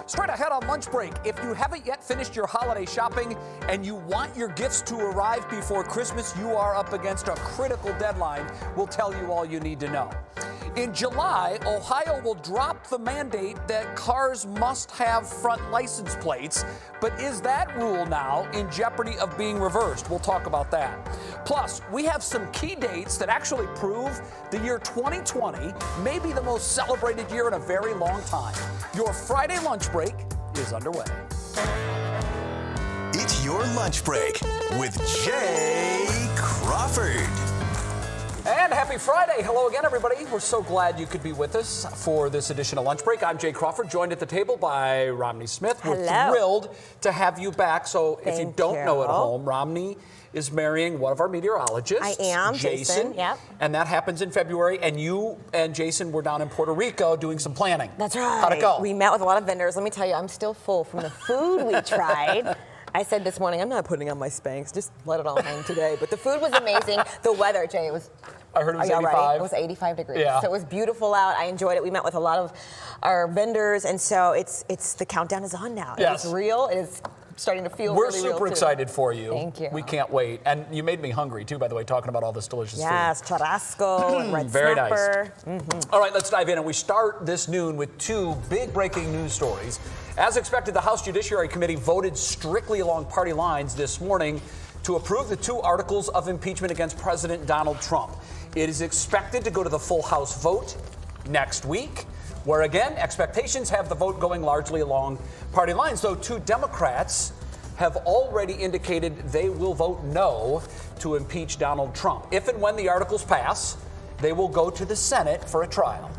Straight ahead on lunch break, if you haven't yet finished your holiday shopping and you want your gifts to arrive before Christmas, you are up against a critical deadline. We'll tell you all you need to know. In July, Ohio will drop the mandate that cars must have front license plates. But is that rule now in jeopardy of being reversed? We'll talk about that. Plus, we have some key dates that actually prove the year 2020 may be the most celebrated year in a very long time. Your Friday lunch break is underway. It's your lunch break with Jay Crawford. And happy Friday. Hello again, everybody. We're so glad you could be with us for this edition of Lunch Break. I'm Jay Crawford, joined at the table by Romney Smith. We're thrilled to have you back. So if you don't know at home, Romney is marrying one of our meteorologists. I am, Jason. Yep. And that happens in February. And you and Jason were down in Puerto Rico doing some planning. That's right. How'd it go? We met with a lot of vendors. Let me tell you, I'm still full from the food we tried. I said this morning, I'm not putting on my Spanx, just let it all hang today. But the food was amazing. The weather, Jay, it was... I heard it was 85. Ready? It was 85 degrees. Yeah. So it was beautiful out. I enjoyed it. We met with a lot of our vendors, and so it's the countdown is on now. Yes. It's real. It is starting to feel We're really real, super too. excited for you. Thank you. We can't wait. And you made me hungry, too, by the way, talking about all this delicious food. Yes, churrasco and red Very snapper. nice. All right, let's dive in. And we start this noon with two big breaking news stories. As expected, the House Judiciary Committee voted strictly along party lines this morning to approve the two articles of impeachment against President Donald Trump. It is expected to go to the full House vote next week, where again, expectations have the vote going largely along party lines, though two Democrats have already indicated they will vote no to impeach Donald Trump. If and when the articles pass, they will go to the Senate for a trial.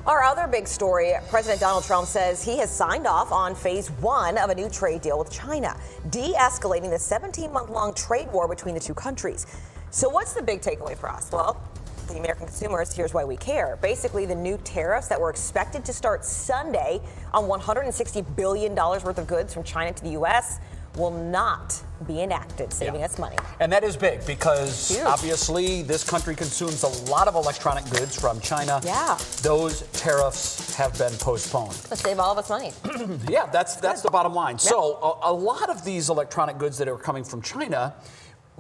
Our other big story, President Donald Trump says he has signed off on phase one of a new trade deal with China, de-escalating the 17-month-long trade war between the two countries. So what's the big takeaway for us? Well, the American consumers, here's why we care. Basically, the new tariffs that were expected to start Sunday on $160 billion worth of goods from China to the U.S. will not be enacted, saving us money. And that is big because obviously this country consumes a lot of electronic goods from China. Yeah. Those tariffs have been postponed. Let's save all of us money. Yeah, that's the bottom line. Yep. So a lot of these electronic goods that are coming from China,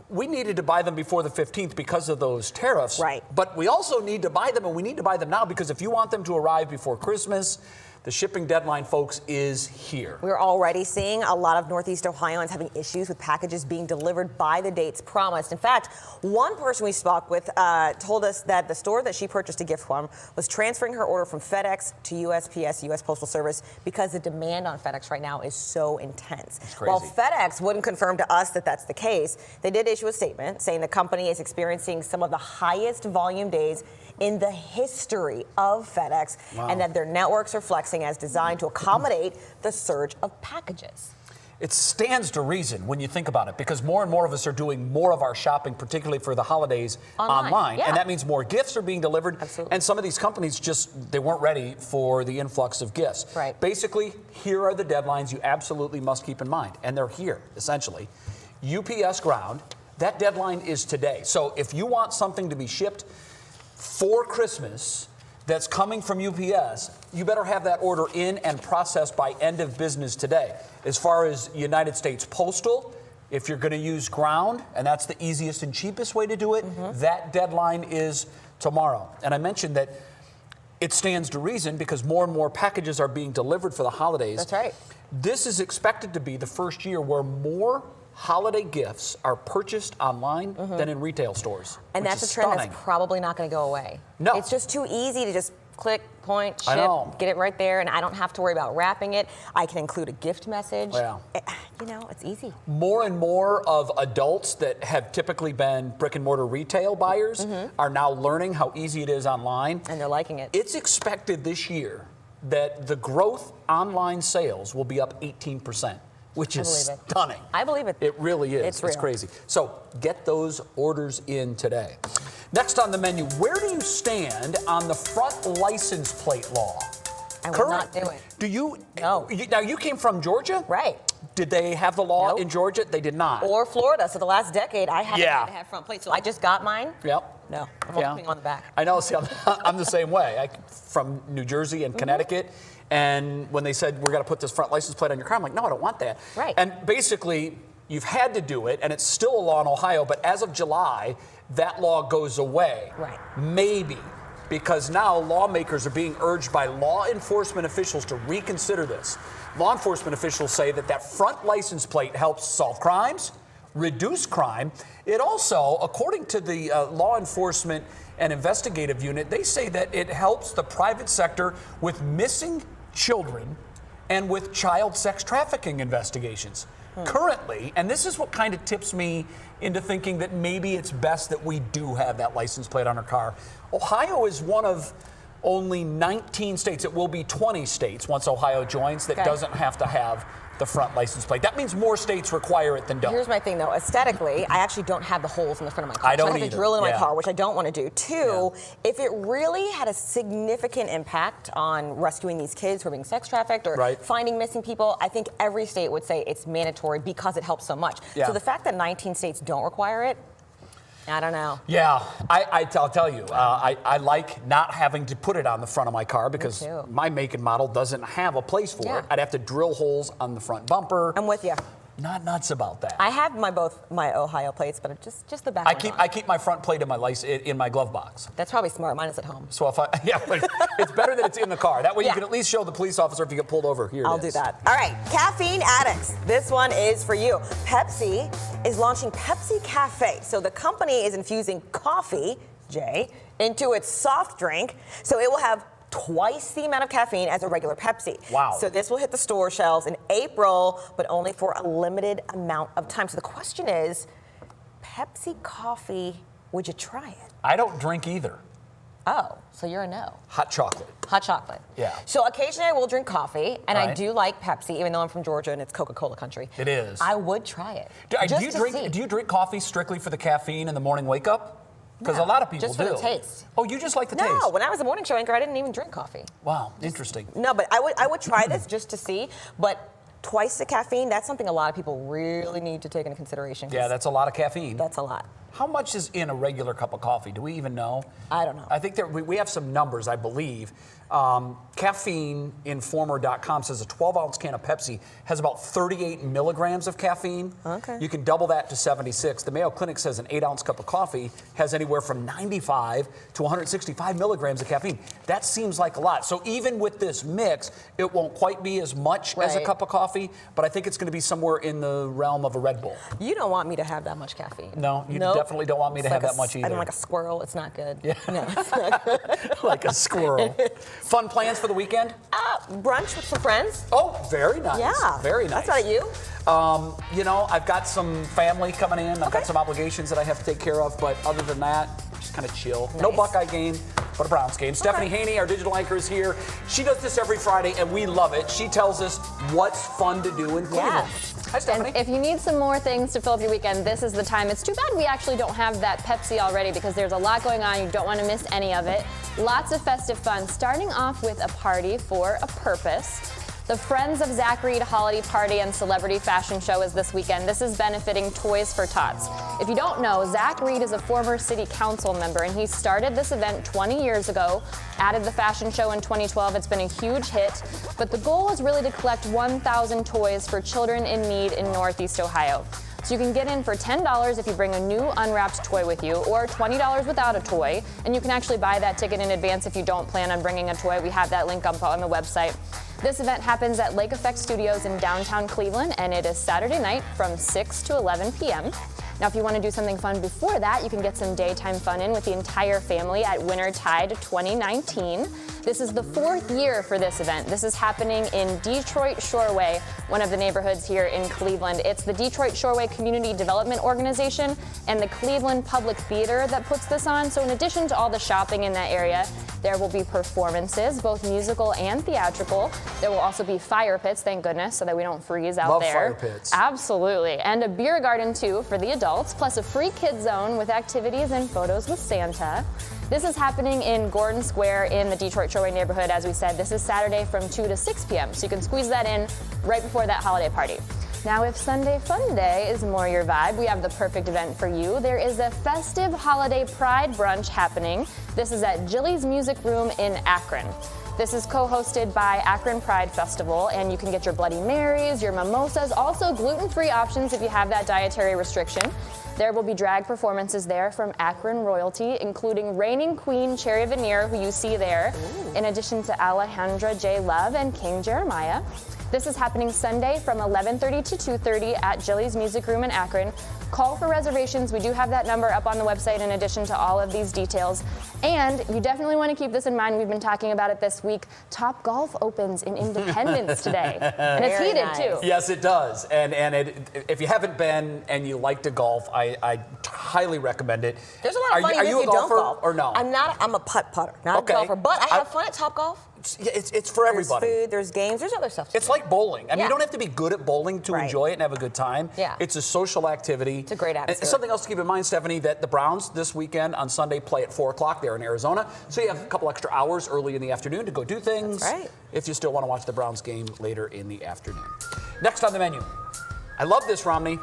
we needed to buy them before the 15th because of those tariffs. Right. But we also need to buy them, and we need to buy them now because if you want them to arrive before Christmas, the shipping deadline, folks, is here. We're already seeing a lot of Northeast Ohioans having issues with packages being delivered by the dates promised. In fact, one person we spoke with told us that the store that she purchased a gift from was transferring her order from FedEx to USPS, U.S. Postal Service, because the demand on FedEx right now is so intense. That's crazy. While FedEx wouldn't confirm to us that that's the case, they did issue a statement saying the company is experiencing some of the highest volume days in the history of FedEx, and that their networks are flexing as designed to accommodate the surge of packages. It stands to reason when you think about it, because more and more of us are doing more of our shopping, particularly for the holidays, online. Yeah. And that means more gifts are being delivered. Absolutely. And some of these companies they weren't ready for the influx of gifts. Right. Basically, here are the deadlines you absolutely must keep in mind. And they're here, essentially. UPS Ground, that deadline is today. So if you want something to be shipped for Christmas that's coming from UPS, you better have that order in and processed by end of business today. As far as United States Postal, if you're going to use ground, and that's the easiest and cheapest way to do it, that deadline is tomorrow. And I mentioned that it stands to reason because more and more packages are being delivered for the holidays. That's right. This is expected to be the first year where more holiday gifts are purchased online than in retail stores. And that's a trend that's probably not going to go away. No. It's just too easy to just click, point, I ship, know. get it right there, and I don't have to worry about wrapping it. I can include a gift message. Well. It's easy. More and more of adults that have typically been brick and mortar retail buyers are now learning how easy it is online. And they're liking it. It's expected this year that the growth online sales will be up 18%. Which is stunning. I believe it. It really is. It's real. It's crazy. So get those orders in today. Next on the menu, where do you stand on the front license plate law? I will not do it. Do you? No. Now, you came from Georgia? Right. Did they have the law Nope. in Georgia? They did not. Or Florida. So the last decade, I haven't Yeah. had to have front plates. So I just got mine. Yep. No. I'm walking on the back. I know. See, I'm the same way. From New Jersey and Connecticut. And when they said, we're going to put this front license plate on your car, I'm like, no, I don't want that. Right. And basically, you've had to do it, and it's still a law in Ohio, but as of July, that law goes away. Right. Maybe. Because now lawmakers are being urged by law enforcement officials to reconsider this. Law enforcement officials say that front license plate helps solve crimes, reduce crime. It also, according to the law enforcement and investigative unit, they say that it helps the private sector with missing children and with child sex trafficking investigations. Currently, and this is what kind of tips me into thinking that maybe it's best that we do have that license plate on our car. Ohio is one of only 19 states, it will be 20 states once Ohio joins, that doesn't have to have the front license plate. That means more states require it than don't. Here's my thing, though. Aesthetically, I actually don't have the holes in the front of my car. I don't so I have either. to drill in my car, which I don't want to do. Two, if it really had a significant impact on rescuing these kids who are being sex trafficked or finding missing people, I think every state would say it's mandatory because it helps so much. So the fact that 19 states don't require it, I don't know. Yeah, I'll tell you, I like not having to put it on the front of my car because my make and model doesn't have a place for it. I'd have to drill holes on the front bumper. I'm with you. Not nuts about that. I have both my Ohio plates, but just the back. I keep my front plate in my glove box. That's probably smart. Mine is at home. So but it's better that it's in the car. That way you can at least show the police officer if you get pulled over. Here I'll do that. All right, caffeine addicts. This one is for you. Pepsi is launching Pepsi Cafe. So the company is infusing coffee, Jay, into its soft drink. So it will have twice the amount of caffeine as a regular Pepsi. Wow. So this will hit the store shelves in April, but only for a limited amount of time. So the question is, Pepsi coffee, would you try it? I don't drink either. Oh, so you're a no. Hot chocolate. Hot chocolate. Yeah. So occasionally I will drink coffee, and I do like Pepsi, even though I'm from Georgia and it's Coca-Cola country. It is. I would try it. Do you drink coffee strictly for the caffeine in the morning wake up? Because a lot of people just for the taste. Oh, you just like the taste? No, when I was a morning show anchor, I didn't even drink coffee. Wow, interesting. No, but I would try this just to see. But twice the caffeine, that's something a lot of people really need to take into consideration. Yeah, that's a lot of caffeine. That's a lot. How much is in a regular cup of coffee? Do we even know? I don't know. I think we have some numbers, I believe. Caffeineinformer.com says a 12-ounce can of Pepsi has about 38 milligrams of caffeine. Okay. You can double that to 76. The Mayo Clinic says an 8-ounce cup of coffee has anywhere from 95 to 165 milligrams of caffeine. That seems like a lot. So even with this mix, it won't quite be as much as a cup of coffee, but I think it's going to be somewhere in the realm of a Red Bull. You don't want me to have that much caffeine. No, you definitely don't want me to have that much either. I'm like a squirrel. It's not good. Yeah. No, it's not good. Like a squirrel. Fun plans for the weekend? Brunch with some friends. Oh, very nice. Yeah. Very nice. That's not you. I've got some family coming in. I've got some obligations that I have to take care of, but other than that, just kind of chill. Nice. No Buckeye game, but a Browns game. Stephanie Haney, our digital anchor, is here. She does this every Friday, and we love it. She tells us what's fun to do in Cleveland. Hi, Stephanie. And if you need some more things to fill up your weekend, this is the time. It's too bad we actually don't have that Pepsi already because there's a lot going on. You don't want to miss any of it. Lots of festive fun, starting off with a party for a purpose. The Friends of Zach Reed Holiday Party and Celebrity Fashion Show is this weekend. This is benefiting Toys for Tots. If you don't know, Zach Reed is a former city council member, and he started this event 20 years ago, added the fashion show in 2012. It's been a huge hit, but the goal is really to collect 1,000 toys for children in need in Northeast Ohio. So you can get in for $10 if you bring a new unwrapped toy with you, or $20 without a toy. And you can actually buy that ticket in advance if you don't plan on bringing a toy. We have that link up on the website. This event happens at Lake Effect Studios in downtown Cleveland, and it is Saturday night from 6 to 11 p.m. Now, if you want to do something fun before that, you can get some daytime fun in with the entire family at Winter Tide 2019. This is the 4th year for this event. This is happening in Detroit Shoreway, one of the neighborhoods here in Cleveland. It's the Detroit Shoreway Community Development Organization and the Cleveland Public Theater that puts this on. So in addition to all the shopping in that area, there will be performances, both musical and theatrical. There will also be fire pits, thank goodness, so that we don't freeze out there. Love fire pits. Absolutely. And a beer garden, too, for the adults, plus a free kids zone with activities and photos with Santa. This is happening in Gordon Square in the Detroit Shoreway neighborhood. As we said, this is Saturday from 2 to 6 p.m., so you can squeeze that in right before that holiday party. Now, if Sunday Fun Day is more your vibe, we have the perfect event for you. There is a festive holiday pride brunch happening. This is at Jilly's Music Room in Akron. This is co-hosted by Akron Pride Festival, and you can get your Bloody Marys, your mimosas, also gluten-free options if you have that dietary restriction. There will be drag performances there from Akron royalty, including reigning queen Cherry Veneer, who you see there, in addition to Alejandra J. Love and King Jeremiah. This is happening Sunday from 11:30 to 2:30 at Jilly's Music Room in Akron. Call for reservations. We do have that number up on the website in addition to all of these details. And you definitely want to keep this in mind. We've been talking about it this week. Top Golf opens in Independence today. And it's heated, too. Yes, it does. And if you haven't been and you like to golf, I highly recommend it. There's a lot of fun Are if you you a don't golfer golf. or no? I'm a putter, not a golfer. But I have fun at Top Golf. It's for everybody. There's food, there's games, there's other stuff. It's like bowling. I mean, Yeah. you don't have to be good at bowling to enjoy it and have a good time. Yeah. It's a social activity. It's a great atmosphere. And something else to keep in mind, Stephanie, that the Browns this weekend on Sunday play at 4 o'clock. They're in Arizona. So you have a couple extra hours early in the afternoon to go do things. That's right. If you still want to watch the Browns game later in the afternoon. Next on the menu. I love this, Romney.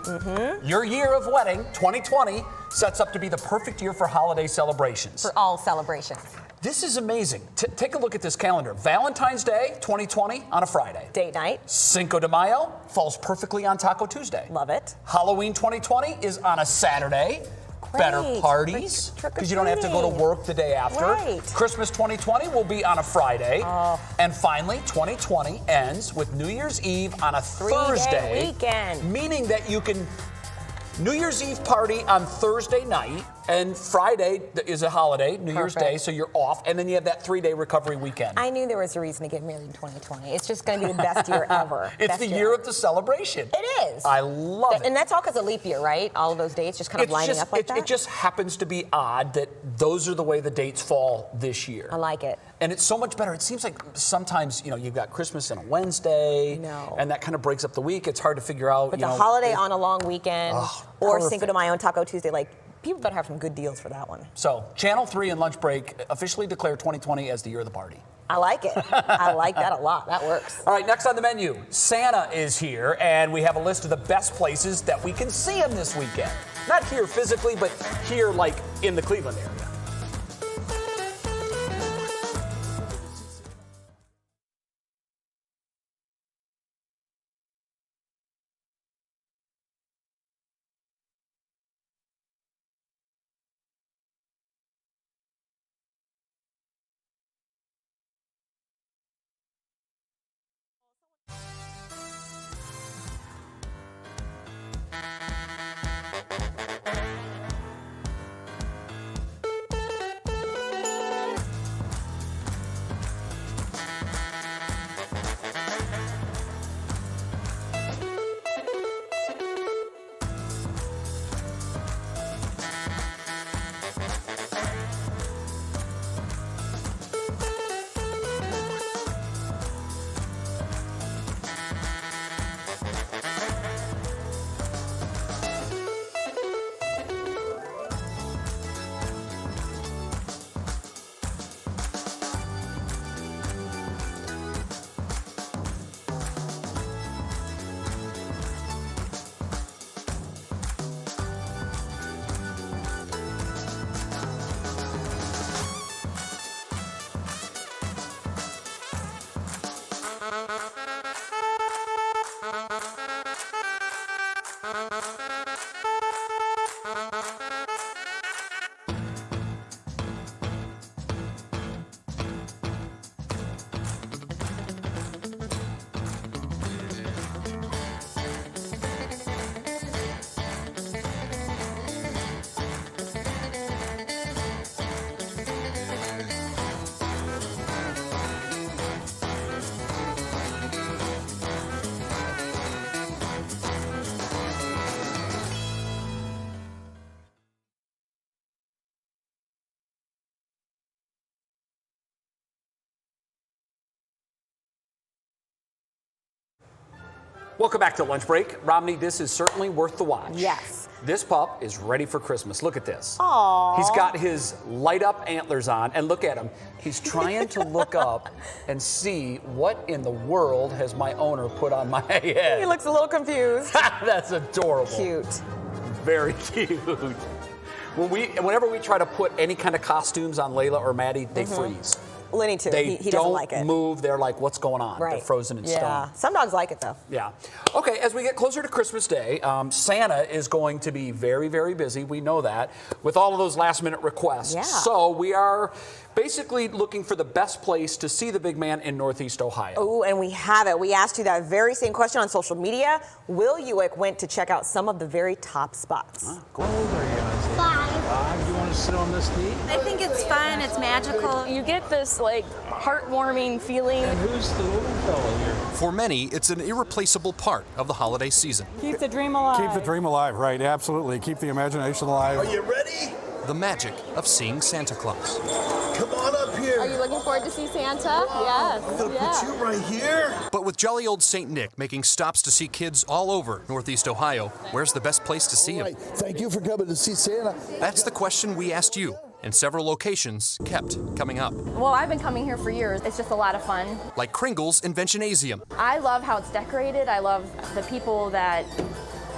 Your year of wedding, 2020, sets up to be the perfect year for holiday celebrations. For all celebrations. This is amazing. Take a look at this calendar. Valentine's Day, 2020, on a Friday. Date night. Cinco de Mayo falls perfectly on Taco Tuesday. Love it. Halloween 2020 is on a Saturday. Great. Better parties, because you don't have to go to work the day after. Right. Christmas 2020 will be on a Friday. Oh. And finally, 2020 ends with New Year's Eve on a 3-day Thursday. weekend. Meaning that you can New Year's Eve party on Thursday night, and Friday is a holiday, New Year's Day, so you're off, and then you have that 3-day recovery weekend. I knew there was a reason to get married in 2020. It's just going to be the best year ever. It's Best the year of the celebration. It is. I love it. And that's all because of leap year, right? All of those dates just kind of lining up like that. It just happens to be odd that those are the way the dates fall this year. I like it. And it's so much better. It seems like sometimes, you've got Christmas on a Wednesday, and that kind of breaks up the week. It's hard to figure out. But the holiday on a long weekend, or perfect. Cinco de Mayo and Taco Tuesday, like, people better have some good deals for that one. So, Channel 3 and Lunch Break officially declare 2020 as the year of the party. I like it. I like that a lot. That works. All right, next on the menu, Santa is here, and we have a list of the best places that we can see him this weekend. Not here physically, but here, like, in the Cleveland area. Welcome back to Lunch Break. Romney, this is certainly worth the watch. Yes. This pup is ready for Christmas. Look at this. Aww. He's got his light up antlers on, and look at him. He's trying to look up and see what in the world has my owner put on my head. He looks a little confused. That's adorable. Cute. Very cute. Whenever we try to put any kind of costumes on Layla or Maddie, they freeze. Lenny too. They He doesn't like it. don't move. They're like, what's going on? Right. They're frozen in Yeah. stone. Some dogs like it though. Yeah. Okay, as we get closer to Christmas Day, Santa is going to be very, very busy. We know that, with all of those last minute requests. Yeah. So we are basically looking for the best place to see the big man in Northeast Ohio. Oh, and we have it. We asked you that very same question on social media. Will Uick went to check out some of the very top spots. How old are you, Ozzy? 5. You want to sit on this knee? I think it's fun, it's magical. You get this like heartwarming feeling. And who's the little fellow here? For many, it's an irreplaceable part of the holiday season. Keep the dream alive. Keep the dream alive, right? Absolutely. Keep the imagination alive. Are you ready? The magic of seeing Santa Claus. Come on up here. Are you looking forward to see Santa? Yes. I'm gonna put you right here. But with jolly old St. Nick making stops to see kids all over Northeast Ohio, where's the best place to see him? Right. Thank you for coming to see Santa. That's the question we asked you, and several locations kept coming up. Well, I've been coming here for years. It's just a lot of fun. Like Kringle's Inventionasium, I love how it's decorated. I love the people that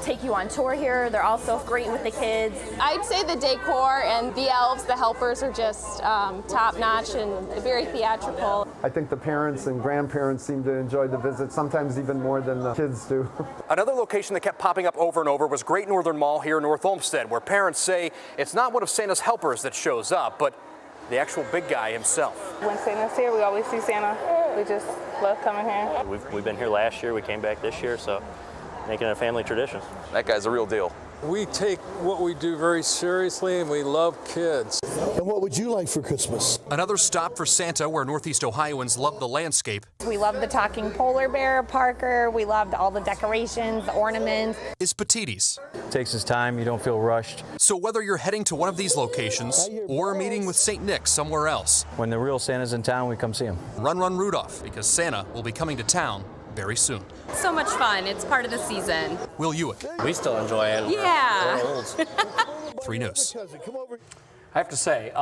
take you on tour here. They're all so great with the kids. I'd say the decor and the elves, the helpers are just top notch and very theatrical. I think the parents and grandparents seem to enjoy the visit, sometimes even more than the kids do. Another location that kept popping up over and over was Great Northern Mall here in North Olmsted, where parents say it's not one of Santa's helpers that shows up, but the actual big guy himself. When Santa's here, we always see Santa. We just love coming here. We've been here last year, we came back this year, so making it a family tradition. That guy's a real deal. We take what we do very seriously, and we love kids. And what would you like for Christmas? another stop for Santa where Northeast Ohioans love the landscape. We love the talking polar bear, Parker. We loved all the decorations, the ornaments. Is Petiti's. Takes his time, you don't feel rushed. So whether you're heading to one of these locations or meeting with St. Nick somewhere else, When the real Santa's in town, we come see him. run Rudolph, because Santa will be coming to town very soon. So much fun. It's part of the season. Will Uick. We still enjoy it. Yeah. We're old. 3 News. I have to say,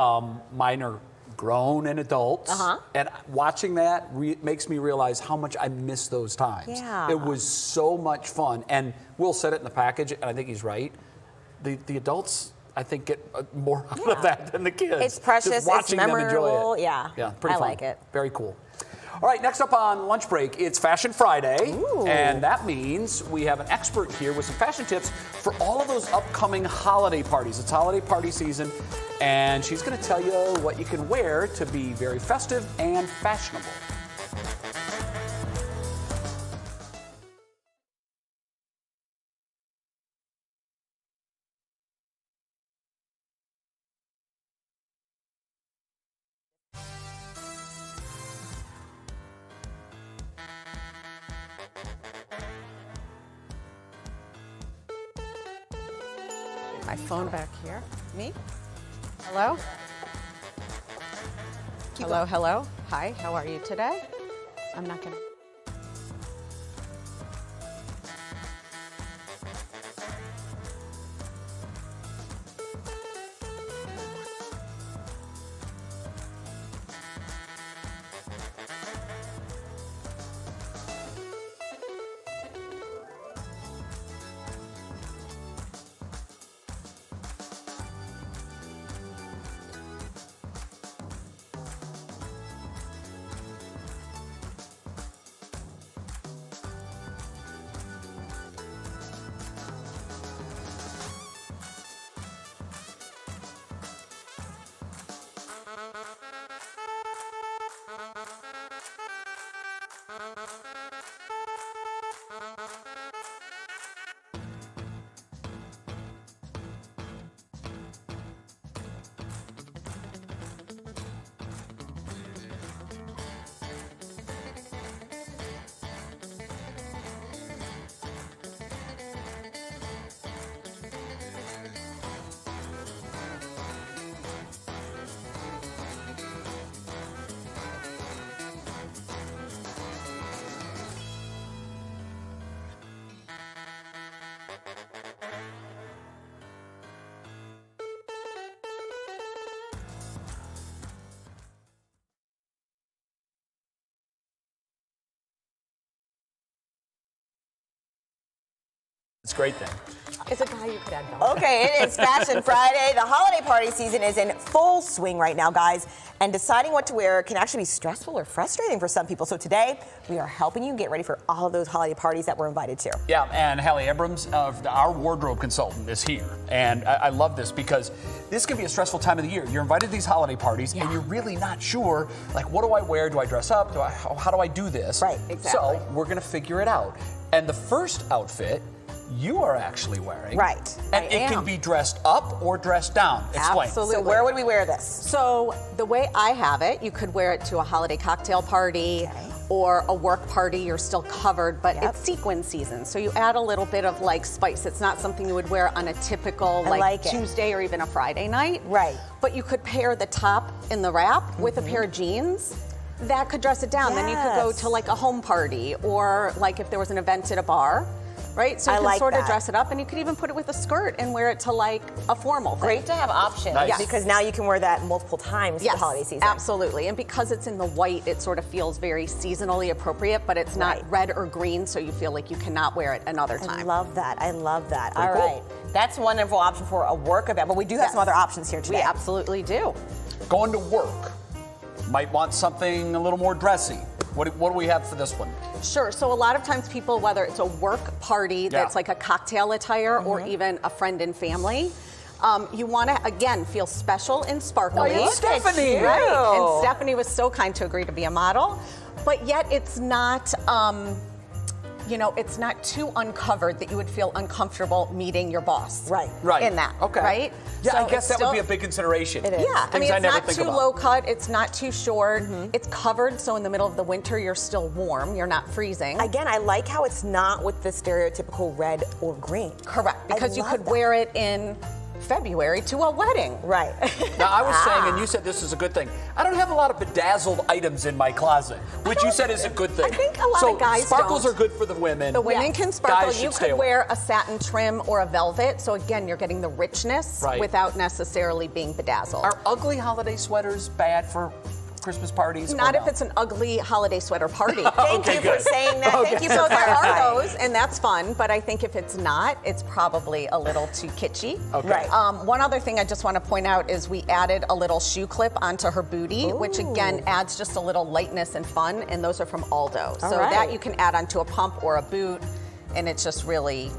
mine are grown and adults, and watching that makes me realize how much I miss those times. Yeah. It was so much fun, and Will said it in the package, and I think he's right. The adults, I think, get more out of that than the kids. It's precious, Just watching it's them enjoy memorable. it. Yeah, Yeah, pretty I fun. like it. Very cool. All right, next up on Lunch Break, it's Fashion Friday. Ooh. And that means we have an expert here with some fashion tips for all of those upcoming holiday parties. It's holiday party season, and she's going to tell you what you can wear to be very festive and fashionable. My phone back here. Me? Hello? Hello, hello. Hi, how are you today? I'm not gonna. It's a great thing. It's a guy you could add value. Okay, it is Fashion Friday. The holiday party season is in full swing right now, guys. And deciding what to wear can actually be stressful or frustrating for some people. So today, we are helping you get ready for all of those holiday parties that we're invited to. Yeah, and Hallie Abrams, our wardrobe consultant, is here. And I love this because this can be a stressful time of the year. You're invited to these holiday parties and you're really not sure, like, what do I wear? Do I dress up? How do I do this? Right, exactly. So we're going to figure it out. And the first outfit you are actually wearing. Right. And it can be dressed up or dressed down. Explain. Absolutely. So where would we wear this? So the way I have it, you could wear it to a holiday cocktail party or a work party. You're still covered, but it's sequin season. So you add a little bit of like spice. It's not something you would wear on a typical like Tuesday or even a Friday night. Right. But you could pair the top in the wrap with a pair of jeans. That could dress it down. Then you could go to like a home party or like if there was an event at a bar. Right, so you can sort of dress it up, and you could even put it with a skirt and wear it to like a formal thing. Great to have options, because now you can wear that multiple times for the holiday season. Absolutely, and because it's in the white, it sort of feels very seasonally appropriate, but it's not red or green, so you feel like you cannot wear it another time. I love that. I love that. Pretty All cool. right, that's one wonderful option for a work event, but we do have some other options here today. We absolutely do. Going to work. Might want something a little more dressy. What do we have for this one? Sure. So a lot of times people, whether it's a work party that's like a cocktail attire or even a friend and family, you want to, again, feel special and sparkly. Oh, Stephanie. Right. And Stephanie was so kind to agree to be a model. But yet it's not, it's not too uncovered that you would feel uncomfortable meeting your boss. Right. In that. Okay. Right? Yeah, So I guess it's that would be a big consideration. It is. Yeah, I mean, Things it's never not think too about. low cut, it's not too short, it's covered, so in the middle of the winter, you're still warm, you're not freezing. Again, I like how it's not with the stereotypical red or green. Correct, because you could wear it in February to a wedding. Right. Now, I was saying, and you said this is a good thing, I don't have a lot of bedazzled items in my closet, which you said is a good thing. I think a lot of guys sparkles don't. are good for the women. The women can sparkle. Guys You should stay could away. wear a satin trim or a velvet, so again, you're getting the richness without necessarily being bedazzled. Are ugly holiday sweaters bad for Christmas parties? Not if it's an ugly holiday sweater party. Thank you for saying that. Thank you So for there are clarifying. those, and that's fun, but I think if it's not, it's probably a little too kitschy. Okay. Right. One other thing I just want to point out is we added a little shoe clip onto her booty, which again adds just a little lightness and fun, and those are from Aldo. So that you can add onto a pump or a boot, and it's just really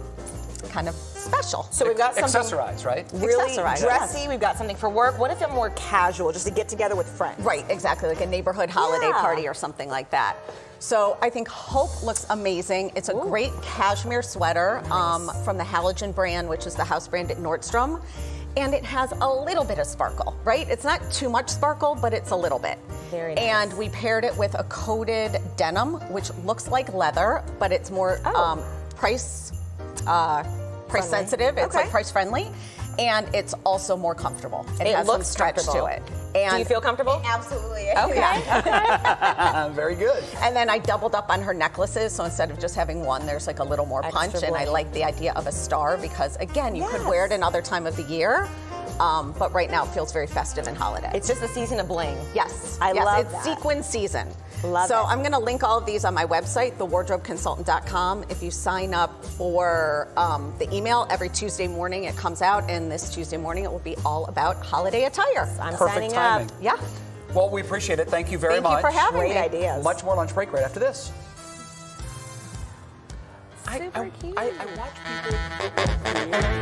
kind of special. So we've got something accessorized, right? really Accessorized, dressy. yes. We've got something for work. What if it's more casual, just to get together with friends? Right, exactly, like a neighborhood holiday party or something like that. So I think Hope looks amazing. It's a great cashmere sweater from the Halogen brand, which is the house brand at Nordstrom. And it has a little bit of sparkle, right? It's not too much sparkle, but it's a little bit. Very nice. And we paired it with a coated denim, which looks like leather, but it's more price sensitive. It's like price friendly. And it's also more comfortable. It has looks some stretch comfortable. to it. And Do you feel comfortable? Absolutely. Okay. Very good. And then I doubled up on her necklaces, so instead of just having one, there's like a little more punch. Extra And I bling. like the idea of a star because, again, you could wear it another time of the year, but right now it feels very festive and holiday. It's just the season of bling. Yes, I yes, love it's that. sequin season. Love so it. I'm going to link all of these on my website, thewardrobeconsultant.com. If you sign up for the email every Tuesday morning, it comes out, and this Tuesday morning it will be all about holiday attire. I'm Perfect signing timing. up. Yeah. Well, we appreciate it. Thank you very Thank you much. for having Great me. ideas. Much more lunch break right after this. Super cute. I watch people.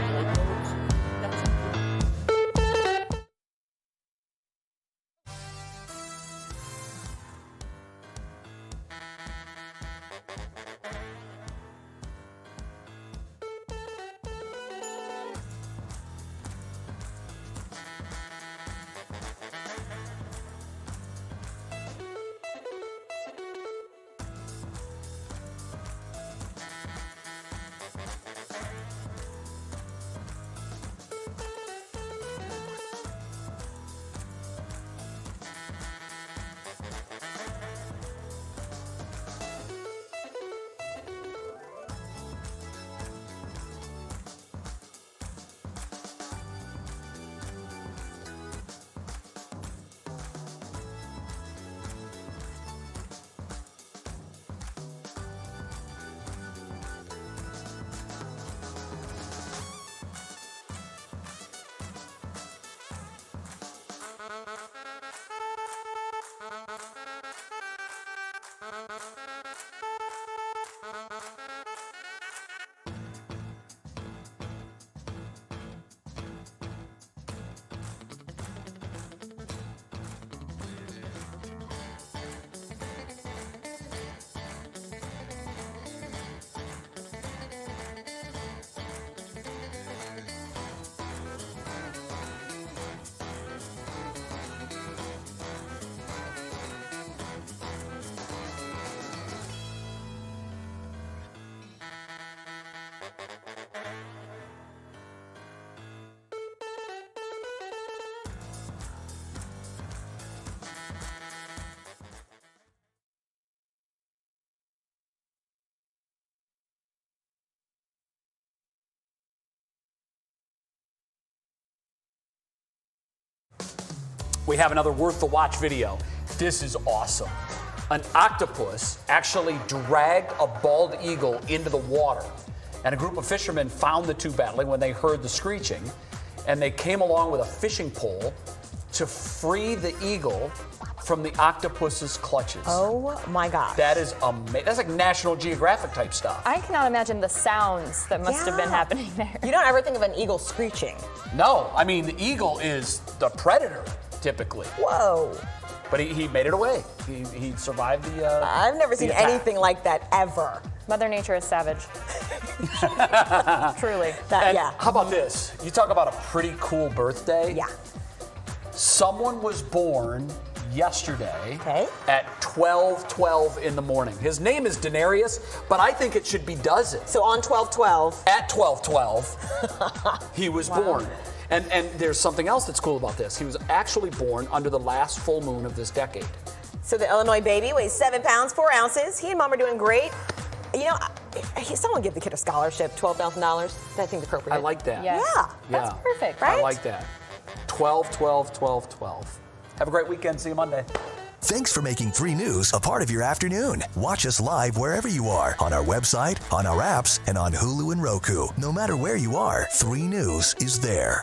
We have another worth the watch video. This is awesome. An octopus actually dragged a bald eagle into the water. And a group of fishermen found the two battling when they heard the screeching. And they came along with a fishing pole to free the eagle from the octopus's clutches. Oh my gosh. That is amazing. That's like National Geographic type stuff. I cannot imagine the sounds that must have been happening there. You don't ever think of an eagle screeching. No, I mean, the eagle is the predator, typically. Whoa. But he made it away. He survived the I've never seen attack. anything like that ever. Mother Nature is savage. Truly. How about this? You talk about a pretty cool birthday. Yeah. Someone was born yesterday at 12:12 in the morning. His name is Denarius, but I think it should be Dozen. So on 12/12. At 12/12, he was born. And there's something else that's cool about this. He was actually born under the last full moon of this decade. So the Illinois baby weighs 7 pounds, 4 ounces. He and mom are doing great. You know, someone give the kid a scholarship, $12,000. I think appropriate. I like that. Yeah. That's perfect, right? I like that. 12/12/12/12. Have a great weekend. See you Monday. Thanks for making 3 News a part of your afternoon. Watch us live wherever you are, on our website, on our apps, and on Hulu and Roku. No matter where you are, 3 News is there.